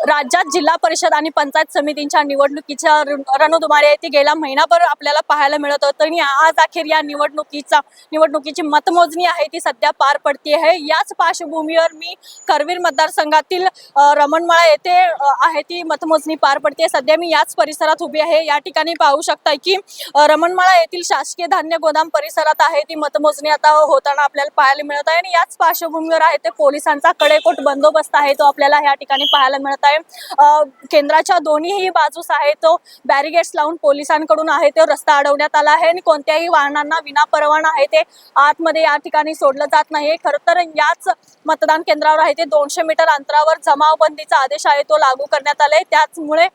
राज्यात जिल्हा परिषद आणि पंचायत समितींच्या निवडणुकीच्या रणधुमाळी ती गेल्या महिनाभर आपल्याला पाहायला मिळत होतं आणि आज अखेर या निवडणुकीची मतमोजणी आहे ती सध्या पार पडते आहे। याच पार्श्वभूमीवर मी करवीर मतदारसंघातील रमणमाळा येथे आहे ती मतमोजणी पार पडते। सध्या मी याच परिसरात उभी आहे। या ठिकाणी पाहू शकता की रमणमाळा येथील शासकीय धान्य गोदाम परिसरात आहे ती मतमोजणी आता होताना आपल्याला पाहायला मिळत आहे आणि याच पार्श्वभूमीवर आहे ते पोलिसांचा कडेकोट बंदोबस्त आहे तो आपल्याला या ठिकाणी पाहायला मिळत आहे। केंद्राच्या दोन्ही बाजूस आहे तो बॅरिगेट्स लावून पोलिसांकडून आहे ते रस्ता अडवण्यात आला आहे आणि कोणत्याही वाहनांना विनापरवाना आहे ते आतमध्ये या ठिकाणी सोडलं जात नाही। खरं तर याच मतदान केंद्रावर आहे ते 200 मीटर अंतरावर जमावबंदीचा आदेश आहे तो लागू करण्यात आलाय। त्याचमुळे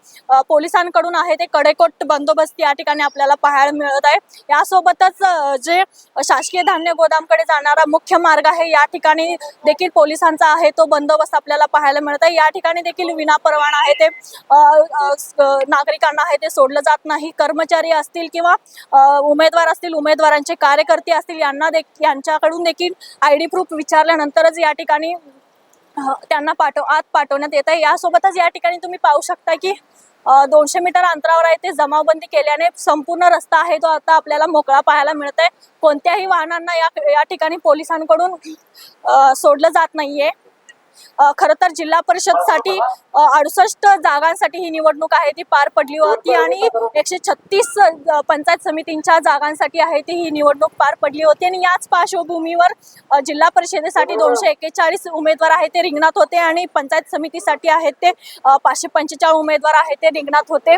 पोलिसांकडून आहे ते कडेकोट बंदोबस्त या ठिकाणी आपल्याला पाहायला मिळत आहे। यासोबतच जे शासकीय धान्य गोदामकडे जाणारा मुख्य मार्ग आहे या ठिकाणी देखील पोलिसांचा आहे तो बंदोबस्त आपल्याला पाहायला मिळत आहे। या ठिकाणी देखील विनापरवाना आहे ते नागरिकांना आहे ते सोडलं जात नाही। कर्मचारी असतील किंवा उमेदवार असतील, उमेदवारांचे कार्यकर्ते असतील, यांच्याकडून देखील आयडी प्रूफ विचारल्यानंतरच या ठिकाणी त्यांना आत पाठवण्यात येत आहे। यासोबतच या ठिकाणी तुम्ही पाहू शकता की 200 मीटर अंतरावर आहे ते जमावबंदी केल्याने संपूर्ण रस्ता आहे तो आता आपल्याला मोकळा पाहायला मिळत आहे। कोणत्याही वाहनांना या ठिकाणी पोलिसांकडून सोडलं जात नाहीये। खरं तर जिल्हा परिषद साठी 68 जागांसाठी ही निवडणूक आहे ती पार पडली होती आणि 136 पंचायत समितींच्या जागांसाठी आहे ती ही निवडणूक पार पडली होती आणि याच पार्श्वभूमीवर जिल्हा परिषदेसाठी 241 उमेदवार आहे ते रिंगणात होते आणि पंचायत समितीसाठी आहेत ते 545 उमेदवार आहेत ते रिंगणात होते।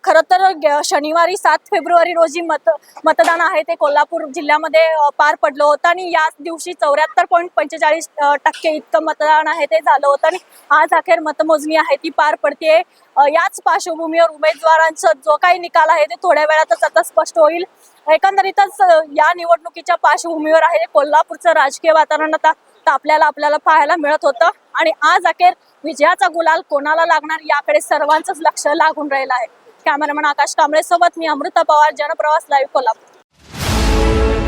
खरं तर शनिवारी 7 फेब्रुवारी रोजी मतदान आहे ते कोल्हापूर जिल्ह्यामध्ये पार पडलं होतं आणि याच दिवशी 74.45% इतकं मतदान आहे ते झालं होतं आणि आज अखेर मतमोजणी आहे ती पार पडते। याच पार्श्वभूमीवर उमेदवारांचा जो काही निकाल आहे ते थोड्या वेळातच आता स्पष्ट होईल। एकंदरीतच या निवडणुकीच्या पार्श्वभूमीवर आहे कोल्हापूरचं राजकीय वातावरण आता आपल्याला पाहायला मिळत होतं आणि आज अखेर विजयाचा गुलाल कोणाला लागणार याकडे सर्वांचंच लक्ष लागून राहिलं आहे। कॅमेरामॅन आकाश कांबळे सोबत मी अमृता पवार, जनप्रवास लाईव्ह, कोल्हापूर।